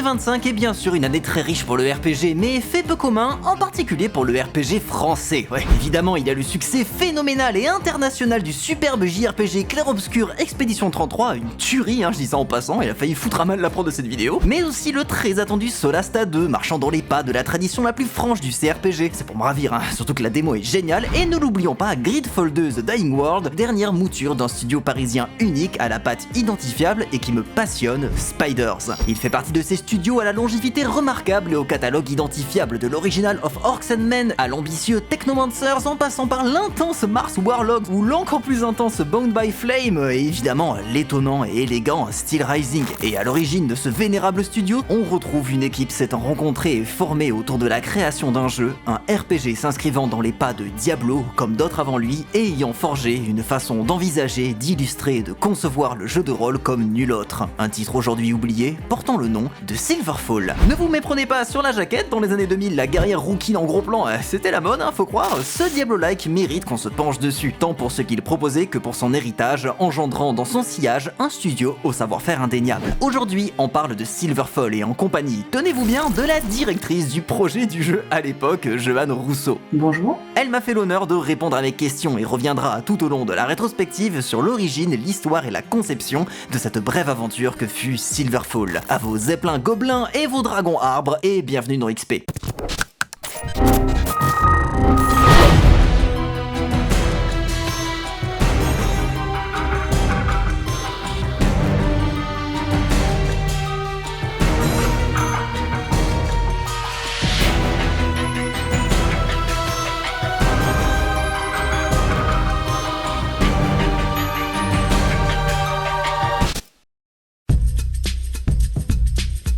2025 est bien sûr une année très riche pour le RPG, mais fait peu commun, en particulier pour le RPG français. Ouais, évidemment, il y a le succès phénoménal et international du superbe JRPG Clair-Obscur Expédition 33, une tuerie, je dis ça en passant, il a failli foutre à mal la prod de cette vidéo, mais aussi le très attendu Solasta 2, marchant dans les pas de la tradition la plus franche du CRPG. C'est pour me ravir, surtout que la démo est géniale, et ne l'oublions pas, Gridfall 2 The Dying World, dernière mouture d'un studio parisien unique à la patte identifiable et qui me passionne, Spiders. Il fait partie de ces studios à la longévité remarquable et au catalogue identifiable de l'original of Orcs and Men à l'ambitieux Technomancers en passant par l'intense Mars Warlock ou l'encore plus intense Bound by Flame et évidemment l'étonnant et élégant Steel Rising. Et à l'origine de ce vénérable studio, on retrouve une équipe s'étant rencontrée et formée autour de la création d'un jeu, un RPG s'inscrivant dans les pas de Diablo comme d'autres avant lui et ayant forgé une façon d'envisager, d'illustrer et de concevoir le jeu de rôle comme nul autre. Un titre aujourd'hui oublié, portant le nom de Silverfall. Ne vous méprenez pas sur la jaquette, dans les années 2000, la guerrière rookie en gros plan, c'était la mode, faut croire. Ce Diablo-like mérite qu'on se penche dessus, tant pour ce qu'il proposait que pour son héritage, engendrant dans son sillage un studio au savoir-faire indéniable. Aujourd'hui, on parle de Silverfall et en compagnie, tenez-vous bien, de la directrice du projet du jeu à l'époque, Joanne Rousseau. Bonjour. Elle m'a fait l'honneur de répondre à mes questions et reviendra tout au long de la rétrospective sur l'origine, l'histoire et la conception de cette brève aventure que fut Silverfall. À vos zeppelins gobelins et vos dragons arbres et bienvenue dans XP.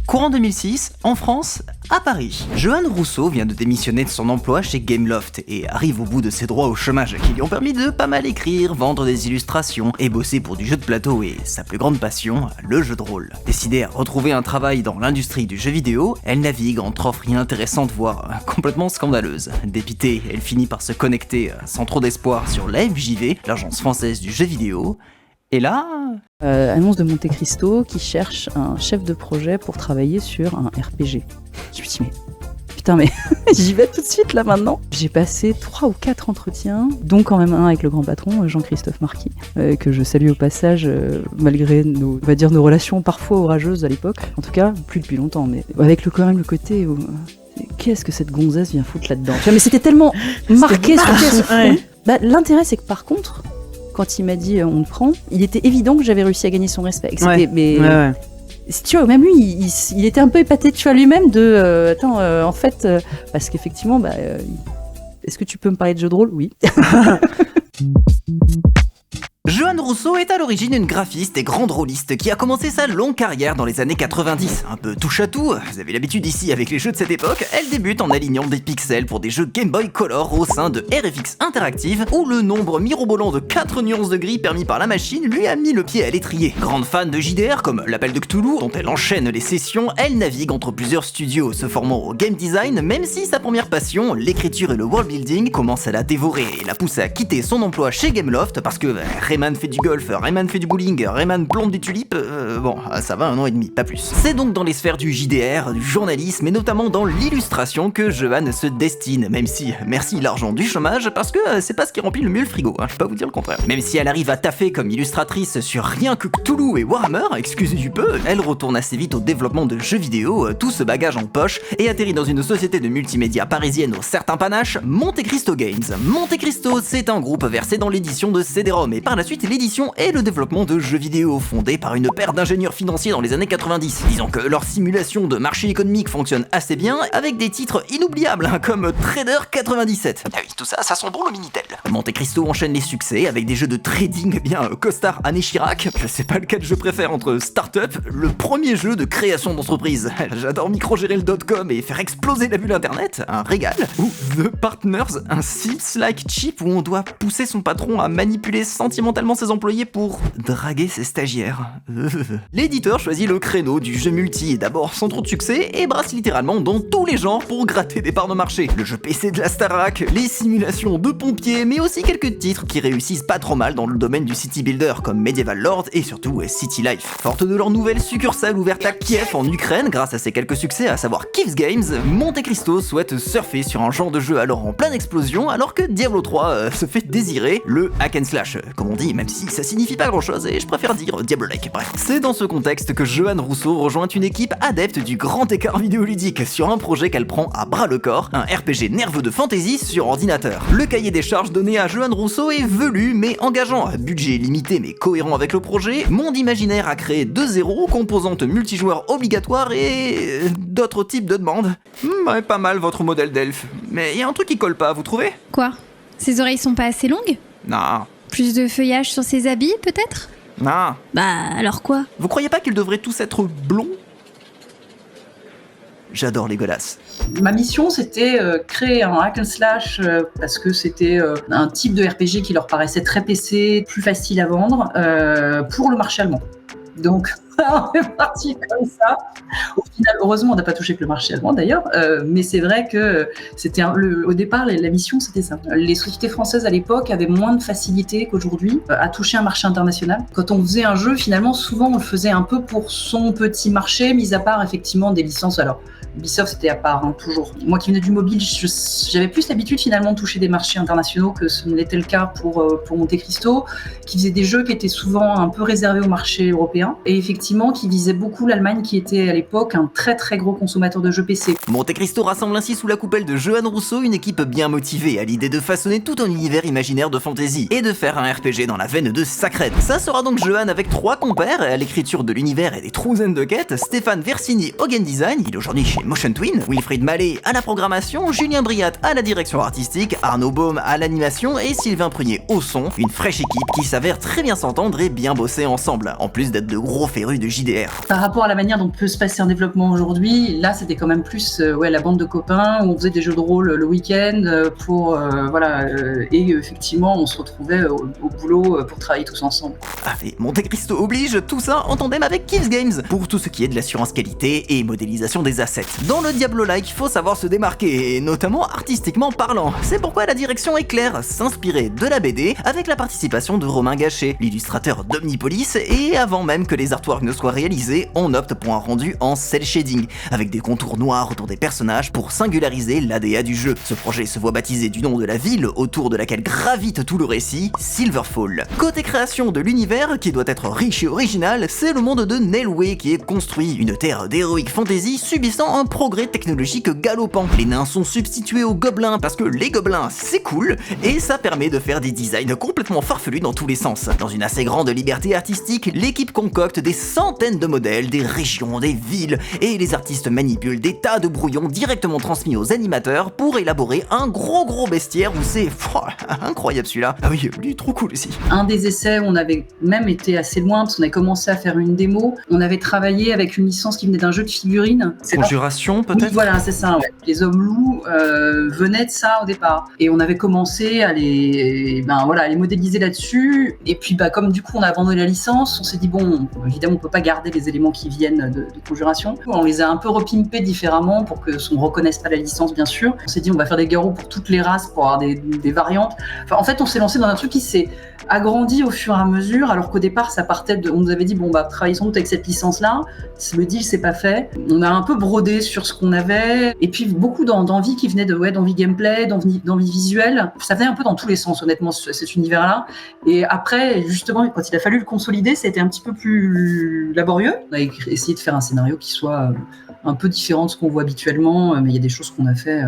Courant 2006, en France, à Paris, Joanne Rousseau vient de démissionner de son emploi chez Gameloft et arrive au bout de ses droits au chômage qui lui ont permis de pas mal écrire, vendre des illustrations et bosser pour du jeu de plateau et sa plus grande passion, le jeu de rôle. Décidée à retrouver un travail dans l'industrie du jeu vidéo, elle navigue entre offres inintéressantes voire complètement scandaleuses. Dépitée, elle finit par se connecter sans trop d'espoir sur la FJV, l'agence française du jeu vidéo. Et là... Annonce de Monte Cristo qui cherche un chef de projet pour travailler sur un RPG. Je me dis mais j'y vais tout de suite là maintenant. J'ai passé 3 ou 4 entretiens, dont quand même un avec le grand patron, Jean-Christophe Marquis, que je salue au passage, malgré nos relations parfois orageuses à l'époque. En tout cas, plus depuis longtemps, mais avec quand même le côté où... Qu'est-ce que cette gonzesse vient foutre là-dedans ? Mais c'était tellement marqué sur son front. L'intérêt, c'est que par contre... Quand il m'a dit on te prend, il était évident que j'avais réussi à gagner son respect. Ouais. Tu vois, même lui, il était un peu épaté, tu vois, lui-même de en fait, parce qu'effectivement, est-ce que tu peux me parler de jeu de rôle ? Oui. Joanne Rousseau est à l'origine une graphiste et grande rôliste qui a commencé sa longue carrière dans les années 90. Un peu touche à tout, vous avez l'habitude ici avec les jeux de cette époque, elle débute en alignant des pixels pour des jeux Game Boy Color au sein de RFX Interactive, où le nombre mirobolant de 4 nuances de gris permis par la machine lui a mis le pied à l'étrier. Grande fan de JDR comme l'appel de Cthulhu, dont elle enchaîne les sessions, elle navigue entre plusieurs studios se formant au game design, même si sa première passion, l'écriture et le world building, commence à la dévorer et la pousse à quitter son emploi chez Gameloft parce que Rayman fait du golf, Rayman fait du bowling, Rayman plante des tulipes, ça va 1 an et demi, pas plus. C'est donc dans les sphères du JDR, du journalisme et notamment dans l'illustration que Joanne se destine, même si, merci l'argent du chômage, parce que c'est pas ce qui remplit le mieux le frigo, je peux pas vous dire le contraire. Même si elle arrive à taffer comme illustratrice sur rien que Cthulhu et Warhammer, excusez du peu, elle retourne assez vite au développement de jeux vidéo, tout ce bagage en poche, et atterrit dans une société de multimédia parisienne au certain panache, Monte Cristo Games. Monte Cristo, c'est un groupe versé dans l'édition de CD-ROM et par la suite l'édition et le développement de jeux vidéo fondés par une paire d'ingénieurs financiers dans les années 90. Disons que leur simulation de marché économique fonctionne assez bien avec des titres inoubliables comme Trader 97. Ah oui, tout ça, ça sent bon le Minitel. Monte Cristo enchaîne les succès avec des jeux de trading bien costard Anne Chirac. Je sais pas lequel je préfère entre Startup, le premier jeu de création d'entreprise. J'adore microgérer le .com et faire exploser la bulle internet, un régal. Ou The Partners, un Sims-like cheap où on doit pousser son patron à manipuler sentimentalement totalement ses employés pour draguer ses stagiaires. L'éditeur choisit le créneau du jeu multi, d'abord sans trop de succès, et brasse littéralement dans tous les genres pour gratter des parts de marché. Le jeu PC de la Starac, les simulations de pompiers, mais aussi quelques titres qui réussissent pas trop mal dans le domaine du city builder, comme Medieval Lord et surtout City Life. Forte de leur nouvelle succursale ouverte à Kiev en Ukraine, grâce à ses quelques succès, à savoir Kiv's Games, Monte Cristo souhaite surfer sur un genre de jeu alors en pleine explosion, alors que Diablo 3 se fait désirer, le hack and slash, comme on dit, même si ça signifie pas grand chose et je préfère dire Diablo-like. Bref, c'est dans ce contexte que Johan Rousseau rejoint une équipe adepte du grand écart vidéoludique sur un projet qu'elle prend à bras le corps, un RPG nerveux de fantasy sur ordinateur. Le cahier des charges donné à Johan Rousseau est velu mais engageant, budget limité mais cohérent avec le projet, monde imaginaire à créer de zéro, composantes multijoueurs obligatoires et d'autres types de demandes. Ouais, pas mal votre modèle d'elfe, mais y a un truc qui colle pas, vous trouvez? Quoi? Ses oreilles sont pas assez longues? Non. Plus de feuillage sur ses habits, peut-être? Non. Bah, alors quoi? Vous croyez pas qu'ils devraient tous être blonds? J'adore les godasses. Ma mission, c'était créer un hack and slash parce que c'était un type de RPG qui leur paraissait très PC, plus facile à vendre pour le marché allemand. Donc, on est parti comme ça. Au final, heureusement, on n'a pas touché que le marché allemand d'ailleurs, mais c'est vrai que c'était au départ, la mission, c'était ça. Les sociétés françaises à l'époque avaient moins de facilité qu'aujourd'hui à toucher un marché international. Quand on faisait un jeu, finalement, souvent, on le faisait un peu pour son petit marché, mis à part effectivement des licences. Alors, Ubisoft, c'était à part, hein, toujours. Moi qui venais du mobile, j'avais plus l'habitude finalement de toucher des marchés internationaux que ce n'était le cas pour Monte Cristo, qui faisait des jeux qui étaient souvent un peu réservés au marché européen, et effectivement qui visait beaucoup l'Allemagne, qui était à l'époque un très très gros consommateur de jeux PC. Monte Cristo rassemble ainsi sous la coupelle de Johan Rousseau une équipe bien motivée à l'idée de façonner tout un univers imaginaire de fantasy, et de faire un RPG dans la veine de Sacred. Ça sera donc Johan avec 3 compères à l'écriture de l'univers et des trouzaines de quêtes, Stéphane Versini au game design, il est aujourd'hui chez Motion Twin, Wilfried Mallet à la programmation, Julien Briat à la direction artistique, Arnaud Baume à l'animation et Sylvain Prunier au son, une fraîche équipe qui s'avère très bien s'entendre et bien bosser ensemble, en plus d'être de gros férus de JDR. Par rapport à la manière dont peut se passer un développement aujourd'hui, là c'était quand même plus la bande de copains où on faisait des jeux de rôle le week-end pour et effectivement on se retrouvait au boulot pour travailler tous ensemble. Ah, et Monte Cristo oblige, tout ça en tandem avec Kiv's Games pour tout ce qui est de l'assurance qualité et modélisation des assets. Dans le Diablo-like, il faut savoir se démarquer, et notamment artistiquement parlant. C'est pourquoi la direction est claire, s'inspirer de la BD avec la participation de Romain Gachet, l'illustrateur d'Omnipolis, et avant même que les artworks ne soient réalisés, on opte pour un rendu en cel shading, avec des contours noirs autour des personnages pour singulariser l'ADA du jeu. Ce projet se voit baptisé du nom de la ville autour de laquelle gravite tout le récit, Silverfall. Côté création de l'univers, qui doit être riche et original, c'est le monde de Nelway qui est construit, une terre d'heroic fantasy subissant un progrès technologique galopant. Les nains sont substitués aux gobelins parce que les gobelins c'est cool et ça permet de faire des designs complètement farfelus dans tous les sens. Dans une assez grande liberté artistique, l'équipe concocte des centaines de modèles, des régions, des villes et les artistes manipulent des tas de brouillons directement transmis aux animateurs pour élaborer un gros bestiaire où c'est incroyable celui-là. Ah oui, lui trop cool aussi. Un des essais, on avait même été assez loin parce qu'on avait commencé à faire une démo. On avait travaillé avec une licence qui venait d'un jeu de figurines. Conjuration peut-être? Oui, voilà, c'est ça. Ouais. Les hommes loups venaient de ça au départ. Et on avait commencé à les modéliser là-dessus. Et puis, comme du coup, on a vendu la licence, on s'est dit, bon, évidemment, on peut pas garder les éléments qui viennent de Conjuration. On les a un peu repimpés différemment pour que on reconnaisse pas la licence, bien sûr. On s'est dit, on va faire des garous pour toutes les races, pour avoir des variantes. Enfin, en fait, on s'est lancé dans un truc qui s'est agrandi au fur et à mesure, alors qu'au départ, ça partait on nous avait dit, bon, travailler sans doute avec cette licence-là. Le deal, c'est pas fait. On a un peu brodé sur ce qu'on avait, et puis beaucoup d'envie qui venait d'envie gameplay, d'envie visuelle. Ça venait un peu dans tous les sens, honnêtement, cet univers-là. Et après, justement, quand il a fallu le consolider, ça a été un petit peu plus laborieux. On a essayé de faire un scénario qui soit un peu différent de ce qu'on voit habituellement, mais il y a des choses qu'on a fait...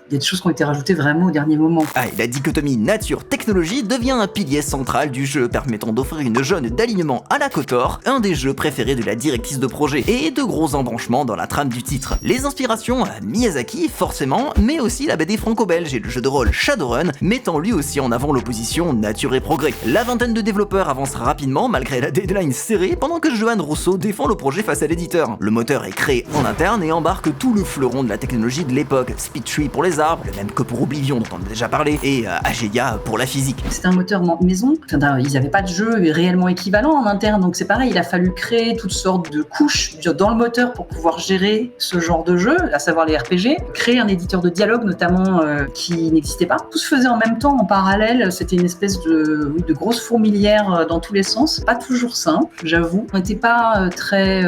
Il y a des choses qui ont été rajoutées vraiment au dernier moment. Ah, et la dichotomie nature-technologie devient un pilier central du jeu, permettant d'offrir une jaune d'alignement à la KOTOR, un des jeux préférés de la directrice de projet, et de gros embranchements dans la trame du titre. Les inspirations à Miyazaki, forcément, mais aussi la BD franco-belge et le jeu de rôle Shadowrun, mettant lui aussi en avant l'opposition nature et progrès. La vingtaine de développeurs avance rapidement, malgré la deadline serrée, pendant que Johan Rousseau défend le projet face à l'éditeur. Le moteur est créé en interne et embarque tout le fleuron de la technologie de l'époque, SpeedTree pour les des arbres, le même que pour Oblivion dont on a déjà parlé, et Ageia pour la physique. C'était un moteur maison, enfin, ils n'avaient pas de jeu réellement équivalent en interne, donc c'est pareil, il a fallu créer toutes sortes de couches dans le moteur pour pouvoir gérer ce genre de jeu, à savoir les RPG, créer un éditeur de dialogue notamment qui n'existait pas. Tout se faisait en même temps, en parallèle, c'était une espèce de grosse fourmilière dans tous les sens, pas toujours simple, j'avoue. On n'était pas très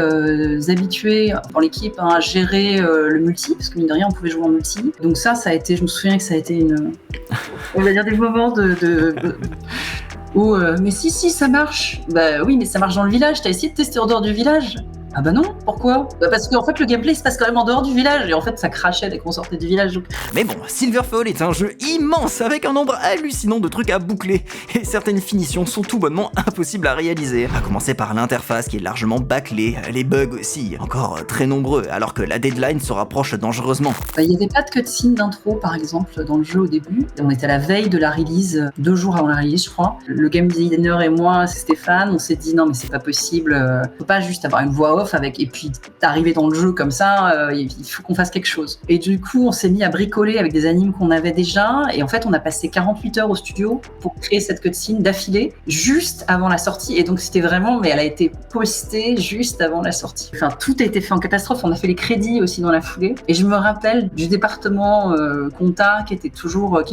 habitués dans l'équipe à gérer le multi, parce que mine de rien on pouvait jouer en multi, donc ça a été, je me souviens que ça a été on va dire des moments où mais si ça marche. Bah oui, mais ça marche dans le village. T'as essayé de tester en dehors du village? Ah bah non, pourquoi? Bah parce qu'en fait le gameplay se passe quand même en dehors du village et en fait ça crachait dès qu'on sortait du village. Donc... Mais bon, Silverfall est un jeu immense avec un nombre hallucinant de trucs à boucler et certaines finitions sont tout bonnement impossibles à réaliser. À commencer par l'interface qui est largement bâclée, les bugs aussi, encore très nombreux alors que la deadline se rapproche dangereusement. Il n'y avait pas de cutscene d'intro par exemple dans le jeu au début. On était à la veille de la release, 2 jours avant la release je crois. Le game designer et moi, c'est Stéphane, on s'est dit non mais c'est pas possible, faut pas juste avoir une voix off avec, et puis d'arriver dans le jeu comme ça, il faut qu'on fasse quelque chose. Et du coup, on s'est mis à bricoler avec des animes qu'on avait déjà, et en fait, on a passé 48 heures au studio pour créer cette cutscene d'affilée, juste avant la sortie, et donc c'était vraiment, mais elle a été postée juste avant la sortie. Enfin, tout a été fait en catastrophe, on a fait les crédits aussi dans la foulée, et je me rappelle du département compta qui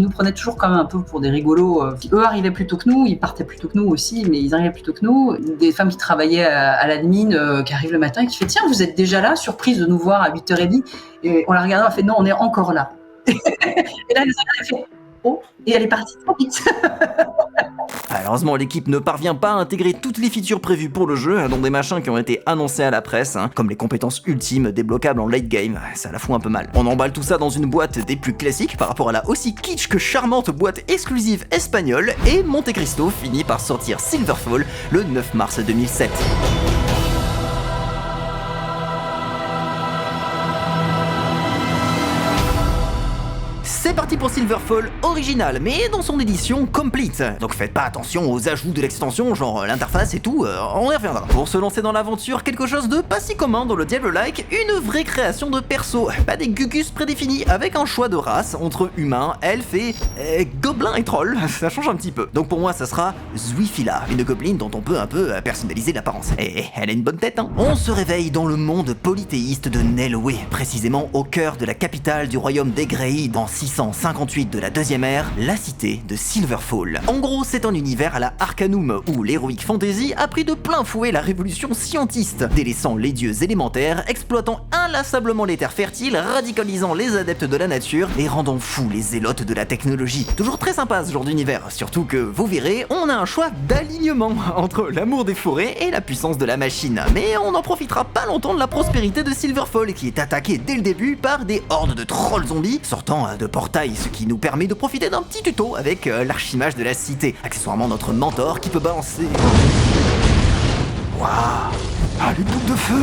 nous prenait toujours quand même un peu pour des rigolos. Eux arrivaient plus tôt que nous, ils partaient plus tôt que nous aussi, mais ils arrivaient plus tôt que nous. Des femmes qui travaillaient à l'admin, qui arrivent le matin et qui fait « Tiens, vous êtes déjà là, surprise de nous voir à 8h30 ». Et on l'a regardé, on a fait « Non, on est encore là ». Et là, elle a fait « Oh ». Et elle est partie trop vite. Malheureusement, l'équipe ne parvient pas à intégrer toutes les features prévues pour le jeu, dont des machins qui ont été annoncés à la presse, comme les compétences ultimes débloquables en late game. Ça la fout un peu mal. On emballe tout ça dans une boîte des plus classiques par rapport à la aussi kitsch que charmante boîte exclusive espagnole, et Monte Cristo finit par sortir Silverfall le 9 mars 2007. C'est parti pour Silverfall original, mais dans son édition complete. Donc faites pas attention aux ajouts de l'extension, genre l'interface et tout, on y reviendra. Pour se lancer dans l'aventure, quelque chose de pas si commun dans le Diablo-like, une vraie création de perso. Pas des gugus prédéfinis, avec un choix de race entre humains, elfes et gobelins et trolls. Ça change un petit peu. Donc pour moi, ça sera Zwifila, une gobeline dont on peut un peu personnaliser l'apparence. Et elle a une bonne tête, hein. On se réveille dans le monde polythéiste de Nelwë, précisément au cœur de la capitale du royaume des Grey, dans 658 de la deuxième ère, la cité de Silverfall. En gros, c'est un univers à la Arcanum, où l'heroic fantasy a pris de plein fouet la révolution scientiste, délaissant les dieux élémentaires, exploitant inlassablement les terres fertiles, radicalisant les adeptes de la nature et rendant fous les zélotes de la technologie. Toujours très sympa ce genre d'univers, surtout que, vous verrez, on a un choix d'alignement entre l'amour des forêts et la puissance de la machine. Mais on n'en profitera pas longtemps de la prospérité de Silverfall, qui est attaqué dès le début par des hordes de trolls zombies sortant de portail, ce qui nous permet de profiter d'un petit tuto avec l'archimage de la cité, accessoirement notre mentor qui peut balancer. Waouh! Ah, les boucles de feu!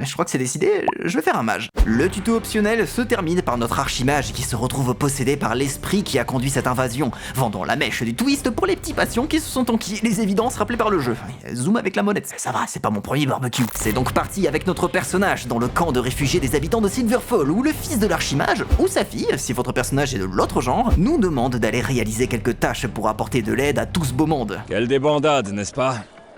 Je crois que c'est décidé, je vais faire un mage. Le tuto optionnel se termine par notre archimage qui se retrouve possédé par l'esprit qui a conduit cette invasion, vendant la mèche du twist pour les petits patients qui se sont enquis les évidences rappelées par le jeu. Zoom avec la monette, ça va, c'est pas mon premier barbecue. C'est donc parti avec notre personnage dans le camp de réfugiés des habitants de Silverfall, où le fils de l'archimage, ou sa fille, si votre personnage est de l'autre genre, nous demande d'aller réaliser quelques tâches pour apporter de l'aide à tout ce beau monde. Quelle débandade, n'est-ce pas?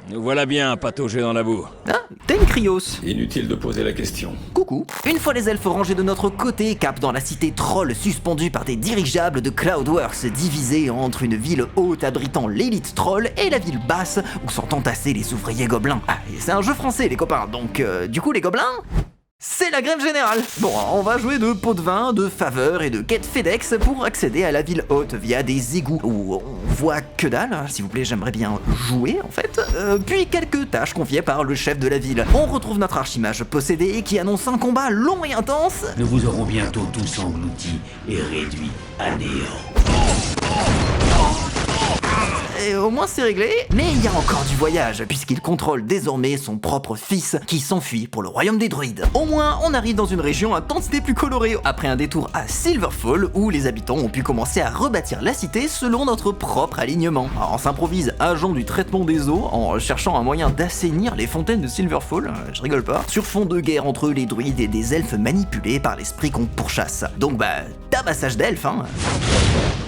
Nous voilà bien patauger dans la boue. Ah, Tenkrios. Inutile de poser la question. Coucou. Une fois les elfes rangés de notre côté, cap dans la cité troll suspendue par des dirigeables de Cloudworks, divisée entre une ville haute abritant l'élite troll et la ville basse où sont entassés les ouvriers gobelins. Ah, et c'est un jeu français les copains, donc du coup les gobelins... c'est la grève générale. Bon, on va jouer de pots de vin, de faveurs et de quêtes FedEx pour accéder à la ville haute via des égouts où on voit que dalle. S'il vous plaît, j'aimerais bien jouer en fait. Puis quelques tâches confiées par le chef de la ville. On retrouve notre archimage possédé qui annonce un combat long et intense. Nous vous aurons bientôt tous engloutis et réduits à néant. et au moins c'est réglé. Mais il y a encore du voyage, puisqu'il contrôle désormais son propre fils qui s'enfuit pour le royaume des druides. Au moins, on arrive dans une région un tantinet plus colorée, après un détour à Silverfall, où les habitants ont pu commencer à rebâtir la cité selon notre propre alignement. Alors, on s'improvise agent du traitement des eaux, en cherchant un moyen d'assainir les fontaines de Silverfall, je rigole pas, sur fond de guerre entre les druides et des elfes manipulés par l'esprit qu'on pourchasse. Donc tabassage d'elfes, hein.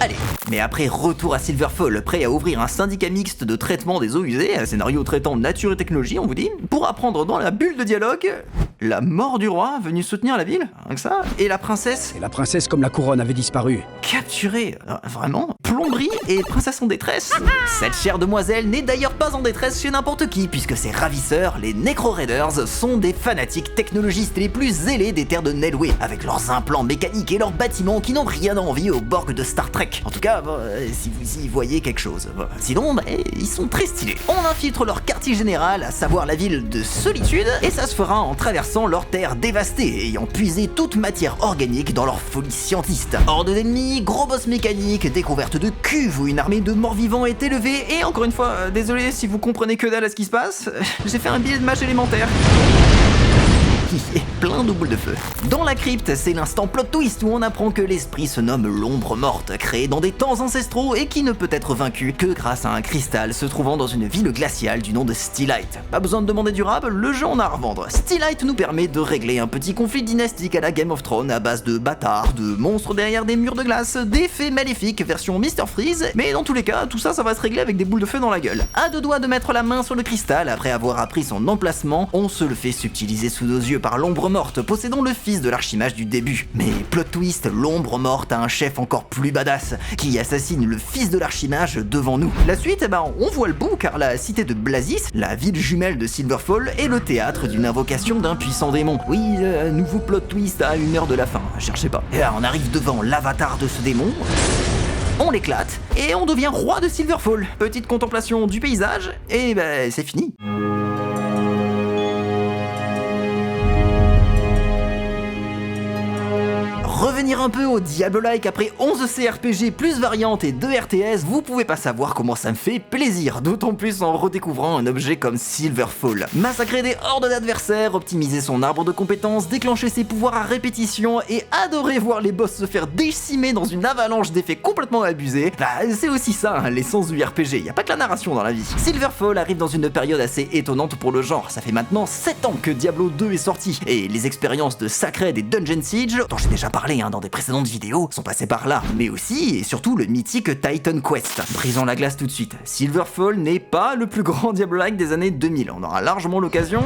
Allez, mais après retour à Silverfall, prêt à ouvrir un syndicat mixte de traitement des eaux usées, un scénario traitant nature et technologie, on vous dit, pour apprendre dans la bulle de dialogue la mort du roi venu soutenir la ville, rien que ça, et la princesse. Et la princesse comme la couronne avait disparu. Capturée, vraiment, plomberie et princesse en détresse. Cette chère demoiselle n'est d'ailleurs pas en détresse chez n'importe qui, puisque ses ravisseurs, les Necro Raiders, sont des fanatiques technologistes les plus zélés des terres de Nelway, avec leurs implants mécaniques et leurs bâtiments qui n'ont rien à envier aux Borg de Star Trek. En tout cas, si vous y voyez quelque chose. Sinon, ils sont très stylés. On infiltre leur quartier général, à savoir la ville de Solitude, et ça se fera en traversant leurs terres dévastées, ayant puisé toute matière organique dans leur folie scientiste. Horde d'ennemis, gros boss mécanique, découverte de cuves où une armée de morts-vivants est élevée, et encore une fois, désolé si vous comprenez que dalle à ce qui se passe, j'ai fait un billet de mage élémentaire. Plein de boules de feu. Dans la crypte, c'est l'instant plot twist où on apprend que l'esprit se nomme l'ombre morte, créé dans des temps ancestraux et qui ne peut être vaincu que grâce à un cristal se trouvant dans une ville glaciale du nom de Steelite. Pas besoin de demander durable, le jeu en a à revendre. Steelite nous permet de régler un petit conflit dynastique à la Game of Thrones à base de bâtards, de monstres derrière des murs de glace, d'effets maléfiques version Mr Freeze, mais dans tous les cas, tout ça va se régler avec des boules de feu dans la gueule. À deux doigts de mettre la main sur le cristal après avoir appris son emplacement, on se le fait subtiliser sous nos yeux par l'ombre morte possédant le fils de l'archimage du début. Mais plot twist, l'ombre morte a un chef encore plus badass qui assassine le fils de l'archimage devant nous. La suite, on voit le bout car la cité de Blazis, la ville jumelle de Silverfall, est le théâtre d'une invocation d'un puissant démon. Oui, nouveau plot twist à 1 heure de la fin, cherchez pas. Et là, on arrive devant l'avatar de ce démon. On l'éclate et on devient roi de Silverfall. Petite contemplation du paysage et c'est fini. Revenir un peu au Diablo-like après 11 CRPG plus variantes et 2 RTS, vous pouvez pas savoir comment ça me fait plaisir, d'autant plus en redécouvrant un objet comme Silverfall. Massacrer des hordes d'adversaires, optimiser son arbre de compétences, déclencher ses pouvoirs à répétition et adorer voir les boss se faire décimer dans une avalanche d'effets complètement abusés, c'est aussi ça l'essence du RPG, y a pas que la narration dans la vie. Silverfall arrive dans une période assez étonnante pour le genre, ça fait maintenant 7 ans que Diablo 2 est sorti, et les expériences de Sacred et Dungeon Siege, dont j'ai déjà parlé dans des précédentes vidéos, sont passés par là, mais aussi et surtout le mythique Titan Quest. Brisons la glace tout de suite, Silverfall n'est pas le plus grand Diablo-like des années 2000, on aura largement l'occasion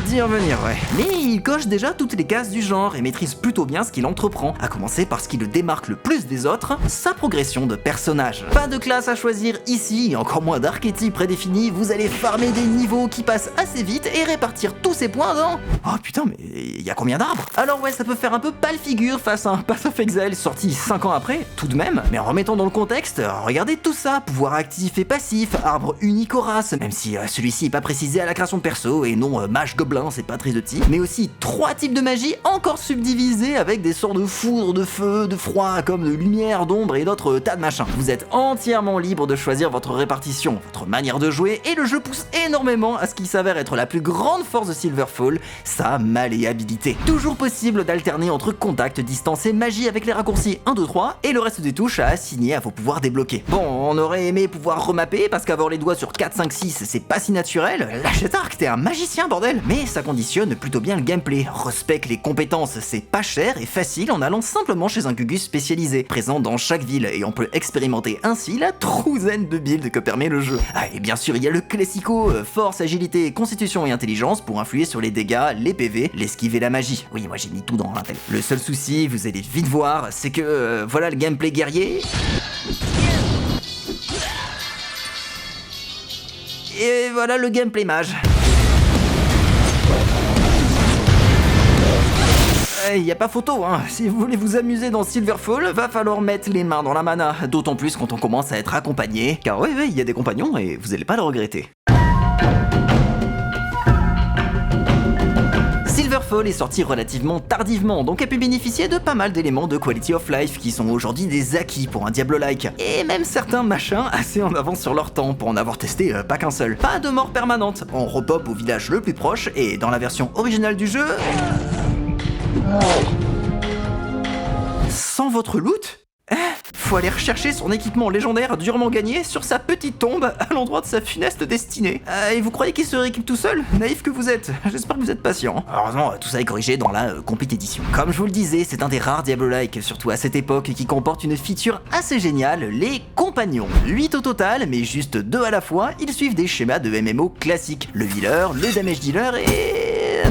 d'y revenir, mais il coche déjà toutes les cases du genre et maîtrise plutôt bien ce qu'il entreprend, à commencer par ce qui le démarque le plus des autres, sa progression de personnage. Pas de classe à choisir ici, et encore moins d'archétypes prédéfinis, vous allez farmer des niveaux qui passent assez vite et répartir tous ces points dans... Oh putain, mais il y a combien d'arbres? Alors ouais, ça peut faire un peu pâle figure face à un Path of Exile sorti 5 ans après, tout de même, mais en remettant dans le contexte, regardez tout ça, pouvoir actif et passif, arbre unique aux races, même si celui-ci est pas précisé à la création de perso et non mage gobelin, c'est pas très de type, mais aussi 3 types de magie encore subdivisés avec des sorts de foudre, de feu, de froid, comme de lumière, d'ombre et d'autres tas de machins. Vous êtes entièrement libre de choisir votre répartition, votre manière de jouer, et le jeu pousse énormément à ce qui s'avère être la plus grande force de Silverfall, sa malléabilité. Toujours possible d'alterner entre contact, distance et magie avec les raccourcis 1, 2, 3 et le reste des touches à assigner à vos pouvoirs débloqués. Bon, on aurait aimé pouvoir remapper parce qu'avoir les doigts sur 4, 5, 6 c'est pas si naturel. Lâche Arc, t'es un magicien bordel. Mais ça conditionne plutôt bien le gameplay. Respecte les compétences, c'est pas cher et facile en allant simplement chez un Gugus spécialisé, présent dans chaque ville, et on peut expérimenter ainsi la trouzaine de builds que permet le jeu. Ah, et bien sûr il y a le classico, force, agilité, constitution et intelligence pour influer sur les dégâts, les PV, l'esquive et la magie. Oui, moi j'ai mis tout dans l'appel. Le seul souci, vous allez vite voir, c'est que voilà le gameplay guerrier. Et voilà le gameplay mage. Y a pas photo, si vous voulez vous amuser dans Silverfall, va falloir mettre les mains dans la mana, d'autant plus quand on commence à être accompagné, car ouais, il y a des compagnons et vous allez pas le regretter. Silverfall Silverfall est sorti relativement tardivement, donc a pu bénéficier de pas mal d'éléments de quality of life qui sont aujourd'hui des acquis pour un Diablo-like, et même certains machins assez en avance sur leur temps pour en avoir testé pas qu'un seul. Pas de mort permanente, on repop au village le plus proche, et dans la version originale du jeu... Sans votre loot ? Faut aller rechercher son équipement légendaire durement gagné sur sa petite tombe à l'endroit de sa funeste destinée. Et vous croyez qu'il se rééquipe tout seul ? Naïf que vous êtes. J'espère que vous êtes patient. Heureusement, tout ça est corrigé dans la Complete Edition. Comme je vous le disais, c'est un des rares Diablo-like, surtout à cette époque, qui comporte une feature assez géniale, les compagnons. 8 au total, mais juste 2 à la fois, ils suivent des schémas de MMO classiques. Le healer, le damage dealer et...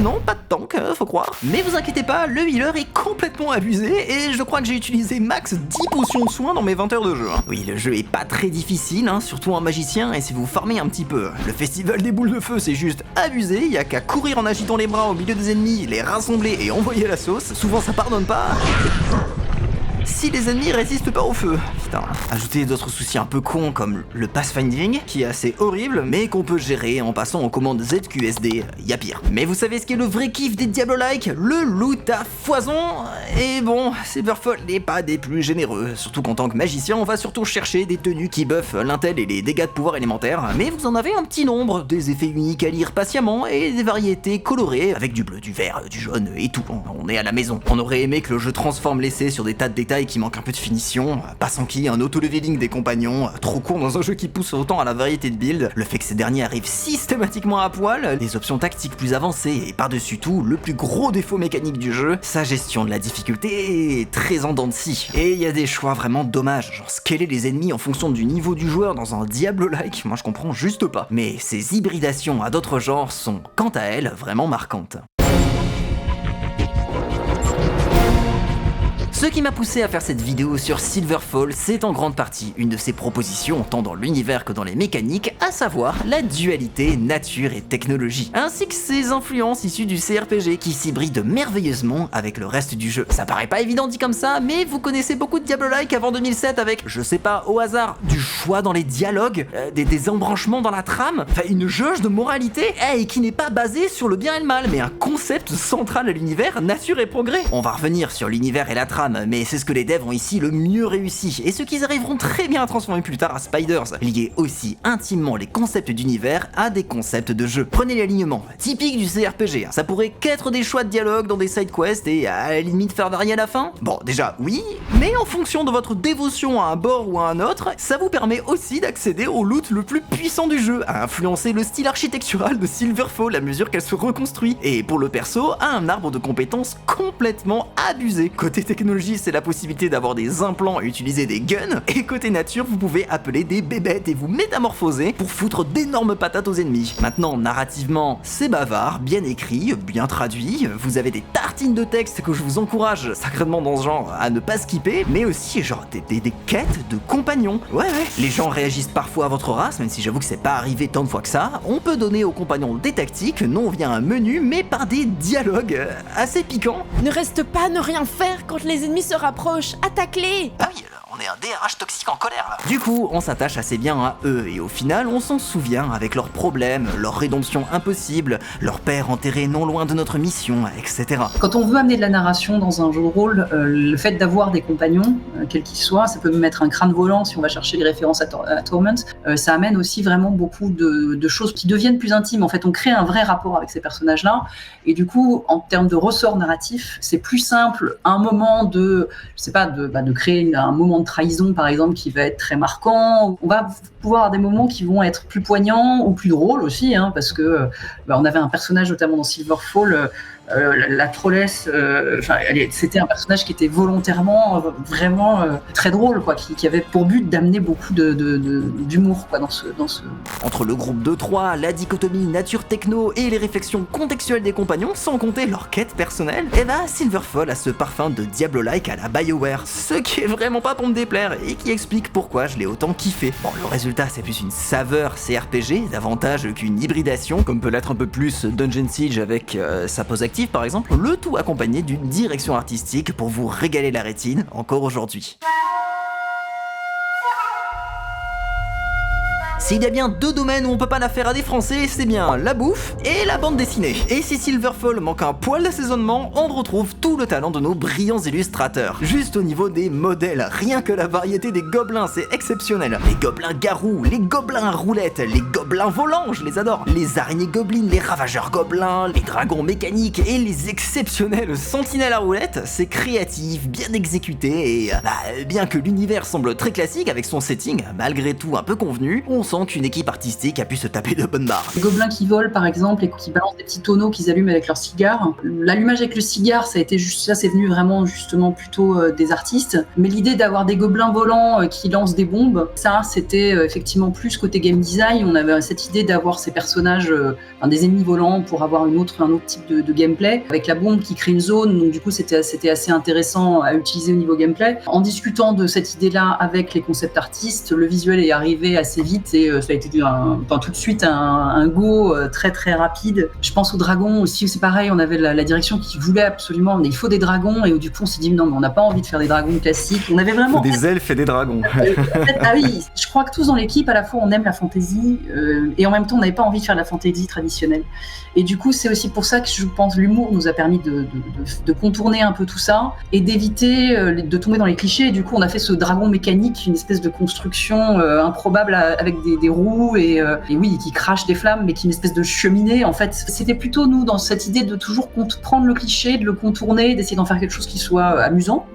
Non, pas de tank, faut croire. Mais vous inquiétez pas, le healer est complètement abusé et je crois que j'ai utilisé max 10 potions de soin dans mes 20 heures de jeu. Oui, le jeu est pas très difficile, surtout en magicien, et si vous farmez un petit peu. Le festival des boules de feu, c'est juste abusé, y a qu'à courir en agitant les bras au milieu des ennemis, les rassembler et envoyer la sauce. Souvent ça pardonne pas. Si les ennemis résistent pas au feu. Putain. Ajoutez d'autres soucis un peu cons comme le pathfinding, qui est assez horrible, mais qu'on peut gérer en passant aux commandes ZQSD, y a pire. Mais vous savez ce qu'est le vrai kiff des Diablo-like ? Le loot à foison. Et bon, Silverfall n'est pas des plus généreux, surtout qu'en tant que magicien, on va surtout chercher des tenues qui buffent l'intel et les dégâts de pouvoir élémentaire, mais vous en avez un petit nombre, des effets uniques à lire patiemment et des variétés colorées avec du bleu, du vert, du jaune et tout. On est à la maison. On aurait aimé que le jeu transforme l'essai sur des tas de détails qui manquent un peu de finition, pas sans qui un auto-leveling des compagnons, trop court dans un jeu qui pousse autant à la variété de builds, le fait que ces derniers arrivent systématiquement à poil, des options tactiques plus avancées et par-dessus tout, le plus gros défaut mécanique du jeu, sa gestion de la difficulté est très en dents de scie. Et il y a des choix vraiment dommages, genre scaler les ennemis en fonction du niveau du joueur dans un Diablo-like, moi je comprends juste pas. Mais ces hybridations à d'autres genres sont, quant à elles, vraiment marquantes. Ce qui m'a poussé à faire cette vidéo sur Silverfall, c'est en grande partie une de ses propositions, tant dans l'univers que dans les mécaniques, à savoir la dualité nature et technologie, ainsi que ses influences issues du CRPG qui s'hybrident merveilleusement avec le reste du jeu. Ça paraît pas évident dit comme ça, mais vous connaissez beaucoup de Diablo-like avant 2007 avec, je sais pas, au hasard, du choix dans les dialogues, des embranchements dans la trame, enfin une jauge de moralité, et qui n'est pas basée sur le bien et le mal, mais un concept central à l'univers, nature et progrès. On va revenir sur l'univers et la trame, mais c'est ce que les devs ont ici le mieux réussi, et ce qu'ils arriveront très bien à transformer plus tard à Spiders, lier aussi intimement les concepts d'univers à des concepts de jeu. Prenez l'alignement, typique du CRPG, ça pourrait qu'être des choix de dialogue dans des side quests et à la limite faire varier à la fin. Bon, déjà oui, mais en fonction de votre dévotion à un bord ou à un autre, ça vous permet aussi d'accéder au loot le plus puissant du jeu, à influencer le style architectural de Silverfall à mesure qu'elle se reconstruit, et pour le perso, à un arbre de compétences complètement abusé. Côté technologie, c'est la possibilité d'avoir des implants et utiliser des guns, et côté nature, vous pouvez appeler des bébêtes et vous métamorphoser pour foutre d'énormes patates aux ennemis. Maintenant, narrativement, c'est bavard, bien écrit, bien traduit, vous avez des tartines de texte que je vous encourage sacrément dans ce genre à ne pas skipper, mais aussi genre des quêtes de compagnons. Ouais, les gens réagissent parfois à votre race, même si j'avoue que c'est pas arrivé tant de fois que ça. On peut donner aux compagnons des tactiques, non via un menu, mais par des dialogues assez piquants. Ne reste pas ne rien faire quand les ennemis se rapprochent, attaque-les! Ah oui, on est un DRH toxique en colère là. Du coup, on s'attache assez bien à eux, et au final, on s'en souvient avec leurs problèmes, leur rédemption impossible, leur père enterré non loin de notre mission, etc. Quand on veut amener de la narration dans un jeu de rôle, le fait d'avoir des compagnons, quels qu'ils soient, ça peut mettre un crâne volant si on va chercher les références à Torment, ça amène aussi vraiment beaucoup de choses qui deviennent plus intimes. En fait, on crée un vrai rapport avec ces personnages-là, et du coup, en termes de ressort narratif, c'est plus simple à un moment de créer un moment de trahison, par exemple, qui va être très marquant. On va pouvoir avoir des moments qui vont être plus poignants ou plus drôles aussi, parce que on avait un personnage, notamment dans Silverfall, la trollesse, c'était un personnage qui était volontairement vraiment très drôle, quoi, qui avait pour but d'amener beaucoup d'humour, quoi, dans ce. Entre le groupe de 3, la dichotomie nature-techno et les réflexions contextuelles des compagnons, sans compter leur quête personnelle, et Silverfall a ce parfum de Diablo-like à la BioWare, ce qui est vraiment pas pour me déplaire et qui explique pourquoi je l'ai autant kiffé. Bon, le résultat c'est plus une saveur CRPG davantage qu'une hybridation, comme peut l'être un peu plus Dungeon Siege avec sa pause active par exemple, le tout accompagné d'une direction artistique pour vous régaler la rétine encore aujourd'hui. S'il y a bien 2 domaines où on peut pas la faire à des Français, c'est bien la bouffe et la bande dessinée. Et si Silverfall manque un poil d'assaisonnement, on retrouve tout le talent de nos brillants illustrateurs. Juste au niveau des modèles, rien que la variété des gobelins, c'est exceptionnel. Les gobelins garous, les gobelins à roulettes, les gobelins volants, je les adore. Les araignées gobelines, les ravageurs gobelins, les dragons mécaniques et les exceptionnels sentinelles à roulettes, c'est créatif, bien exécuté et bien que l'univers semble très classique avec son setting, malgré tout un peu convenu, on sent qu'une équipe artistique a pu se taper de bonnes barres. Les gobelins qui volent par exemple et qui balancent des petits tonneaux qu'ils allument avec leur cigare. L'allumage avec le cigare, ça a été juste ça, c'est venu vraiment justement plutôt des artistes. Mais l'idée d'avoir des gobelins volants qui lancent des bombes, ça c'était effectivement plus côté game design. On avait cette idée d'avoir ces personnages, des ennemis volants pour avoir un autre type de gameplay avec la bombe qui crée une zone. Donc du coup c'était assez intéressant à utiliser au niveau gameplay. En discutant de cette idée-là avec les concept artistes, le visuel est arrivé assez vite et ça a été tout de suite un go très très rapide. Je pense aux dragons aussi, c'est pareil, on avait la direction qui voulait absolument, il faut des dragons et du coup on s'est dit non mais on n'a pas envie de faire des dragons classiques. On avait vraiment des elfes et des dragons. Ah oui, je crois que tous dans l'équipe à la fois on aime la fantasy et en même temps on n'avait pas envie de faire de la fantasy traditionnelle. Et du coup c'est aussi pour ça que je pense l'humour nous a permis de contourner un peu tout ça et d'éviter de tomber dans les clichés. Et du coup on a fait ce dragon mécanique, une espèce de construction improbable avec des roues et oui qui crache des flammes mais qui est une espèce de cheminée. En fait c'était plutôt nous dans cette idée de toujours prendre le cliché, de le contourner, d'essayer d'en faire quelque chose qui soit amusant.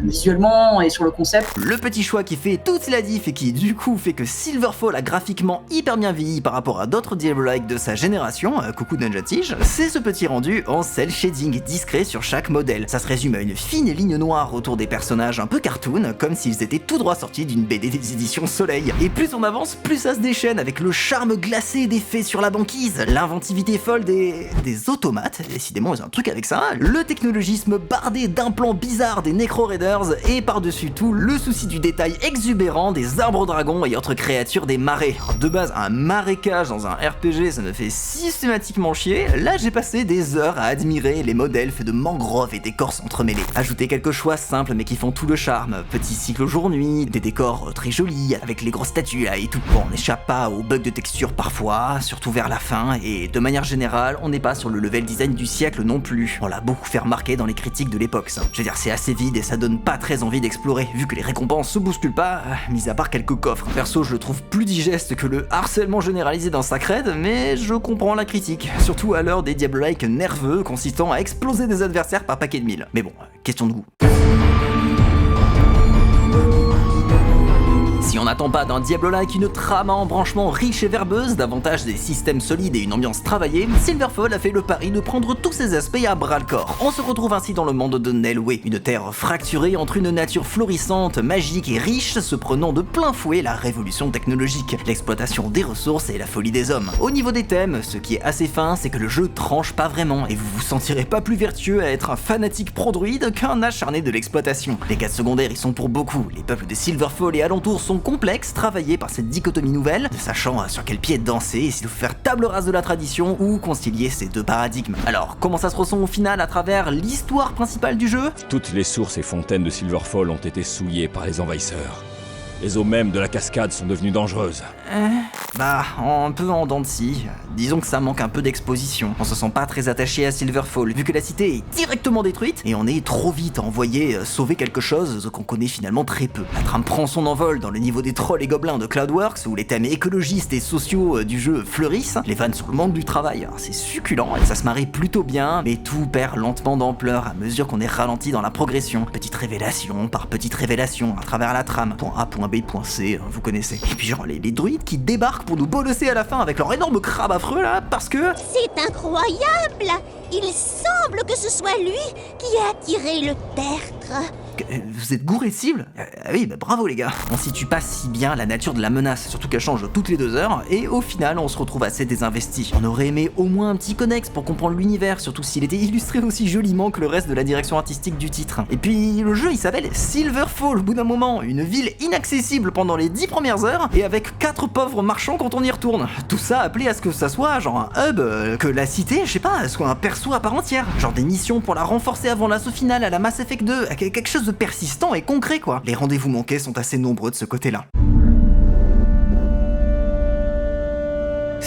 Visuellement et sur le concept. Le petit choix qui fait toute la diff et qui du coup fait que Silverfall a graphiquement hyper bien vieilli par rapport à d'autres Diablo-like de sa génération, coucou Ninja Tige, c'est ce petit rendu en cel shading discret sur chaque modèle. Ça se résume à une fine ligne noire autour des personnages un peu cartoon, comme s'ils étaient tout droit sortis d'une BD des éditions Soleil. Et plus on avance, plus ça se déchaîne avec le charme glacé des faits sur la banquise, l'inventivité folle des automates, décidément ils ont un truc avec ça, le technologisme bardé d'implants bizarres des Necro-Raiders et par-dessus tout le souci du détail exubérant des arbres dragons et autres créatures des marais. De base, un marécage dans un RPG ça me fait systématiquement chier, là j'ai passé des heures à admirer les modèles faits de mangroves et d'écorces entremêlées. Ajouter quelques choix simples mais qui font tout le charme, petit cycle jour-nuit, des décors très jolis avec les grosses statues là et tout. Bon, on n'échappe pas aux bugs de texture parfois, surtout vers la fin, et de manière générale on n'est pas sur le level design du siècle non plus. On l'a beaucoup fait remarquer dans les critiques de l'époque ça. Je veux dire c'est assez vide et ça donne pas très envie d'explorer, vu que les récompenses se bousculent pas, mis à part quelques coffres. Perso, je le trouve plus digeste que le harcèlement généralisé dans Sacred, mais je comprends la critique, surtout à l'heure des Diablo-like nerveux consistant à exploser des adversaires par paquet de 1000. Mais bon, question de goût. Si on n'attend pas d'un Diablo-like une trame à embranchement riche et verbeuse, davantage des systèmes solides et une ambiance travaillée, Silverfall a fait le pari de prendre tous ces aspects à bras-le-corps. On se retrouve ainsi dans le monde de Nelway, une terre fracturée entre une nature florissante, magique et riche, se prenant de plein fouet la révolution technologique, l'exploitation des ressources et la folie des hommes. Au niveau des thèmes, ce qui est assez fin, c'est que le jeu tranche pas vraiment, et vous vous sentirez pas plus vertueux à être un fanatique pro-druide qu'un acharné de l'exploitation. Les quêtes secondaires y sont pour beaucoup, les peuples de Silverfall et alentours sont complexe, travaillé par cette dichotomie nouvelle, ne sachant sur quel pied danser et s'il faut faire table rase de la tradition ou concilier ces deux paradigmes. Alors, comment ça se ressent au final à travers l'histoire principale du jeu ? Toutes les sources et fontaines de Silverfall ont été souillées par les envahisseurs. Les eaux mêmes de la cascade sont devenues dangereuses. Un peu en dents de scie. Disons que ça manque un peu d'exposition. On se sent pas très attaché à Silverfall, vu que la cité est directement détruite, et on est trop vite envoyé sauver quelque chose qu'on connaît finalement très peu. La trame prend son envol dans le niveau des trolls et gobelins de Cloudworks, où les thèmes écologistes et sociaux du jeu fleurissent, les vannes sur le monde du travail, c'est succulent, et ça se marie plutôt bien, mais tout perd lentement d'ampleur à mesure qu'on est ralenti dans la progression. Petite révélation par petite révélation à travers la trame. Point A, point B, point C, vous connaissez. Et puis genre les druides qui débarquent pour nous bolosser à la fin avec leur énorme crabe affreux là, parce que... C'est incroyable! Il semble que ce soit lui qui a attiré le tertre. Vous êtes gouré de cible ? Oui, bravo les gars. On situe pas si bien la nature de la menace, surtout qu'elle change toutes les 2 heures, et au final on se retrouve assez désinvesti. On aurait aimé au moins un petit connexe pour comprendre l'univers, surtout s'il était illustré aussi joliment que le reste de la direction artistique du titre. Et puis le jeu il s'appelle Silverfall au bout d'un moment, une ville inaccessible pendant les 10 premières heures, et avec 4 pauvres marchands quand on y retourne. Tout ça appelé à ce que ça soit genre un hub, que la cité, je sais pas, soit un perso à part entière. Genre des missions pour la renforcer avant l'assaut final à la Mass Effect 2, quelque chose de persistant et concret quoi. Les rendez-vous manqués sont assez nombreux de ce côté-là.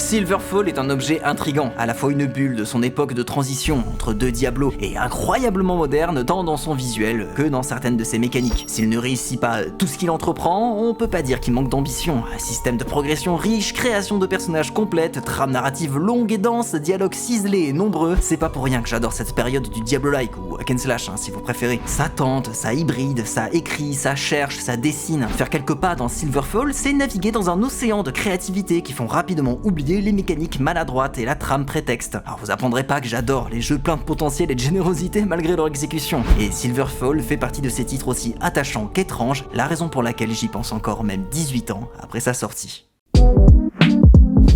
Silverfall est un objet intrigant, à la fois une bulle de son époque de transition entre deux Diablo et incroyablement moderne tant dans son visuel que dans certaines de ses mécaniques. S'il ne réussit pas tout ce qu'il entreprend, on peut pas dire qu'il manque d'ambition. Un système de progression riche, création de personnages complète, trame narrative longue et dense, dialogues ciselés et nombreux, c'est pas pour rien que j'adore cette période du Diablo-like ou hack and slash si vous préférez. Ça tente, ça hybride, ça écrit, ça cherche, ça dessine. Faire quelques pas dans Silverfall, c'est naviguer dans un océan de créativité qui font rapidement oublier les mécaniques maladroites et la trame prétexte. Alors vous apprendrez pas que j'adore les jeux pleins de potentiel et de générosité malgré leur exécution. Et Silverfall fait partie de ces titres aussi attachants qu'étranges, la raison pour laquelle j'y pense encore même 18 ans après sa sortie.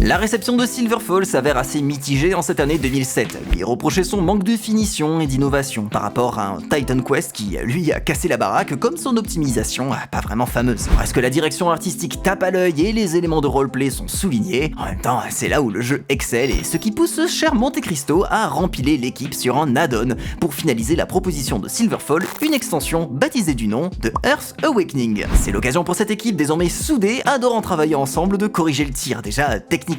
La réception de Silverfall s'avère assez mitigée en cette année 2007, lui reprochait son manque de finition et d'innovation par rapport à un Titan Quest qui, lui, a cassé la baraque comme son optimisation pas vraiment fameuse. Est-ce que la direction artistique tape à l'œil et les éléments de roleplay sont soulignés? En même temps, c'est là où le jeu excelle et ce qui pousse ce cher Monte Cristo à rempiler l'équipe sur un add-on pour finaliser la proposition de Silverfall, une extension baptisée du nom de Earth Awakening. C'est l'occasion pour cette équipe désormais soudée, adorant travailler ensemble, de corriger le tir déjà techniquement.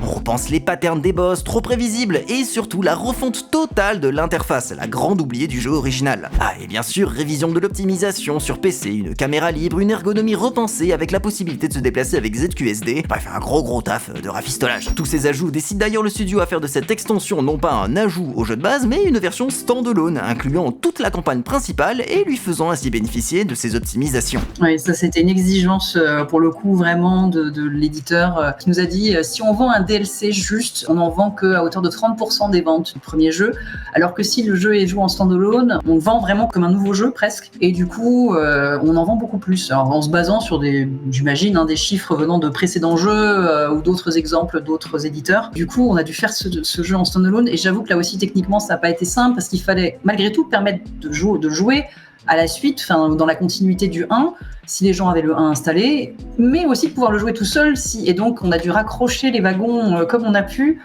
On repense les patterns des boss trop prévisibles et surtout la refonte totale de l'interface, la grande oubliée du jeu original. Et bien sûr, révision de l'optimisation sur PC, une caméra libre, une ergonomie repensée avec la possibilité de se déplacer avec ZQSD, bref un gros taf de rafistolage. Tous ces ajouts décident d'ailleurs le studio à faire de cette extension non pas un ajout au jeu de base, mais une version standalone, incluant toute la campagne principale et lui faisant ainsi bénéficier de ses optimisations. Oui, ça c'était une exigence pour le coup vraiment de l'éditeur qui nous a dit si on vend un DLC juste, on n'en vend qu'à hauteur de 30% des ventes du premier jeu, alors que si le jeu est joué en standalone, on le vend vraiment comme un nouveau jeu presque, et du coup on en vend beaucoup plus. Alors en se basant sur j'imagine, des chiffres venant de précédents jeux ou d'autres exemples d'autres éditeurs. Du coup on a dû faire ce jeu en standalone, et j'avoue que là aussi techniquement ça n'a pas été simple, parce qu'il fallait malgré tout permettre de jouer à la suite, dans la continuité du 1, si les gens avaient le 1 installé, mais aussi de pouvoir le jouer tout seul, et donc on a dû raccrocher les wagons comme on a pu,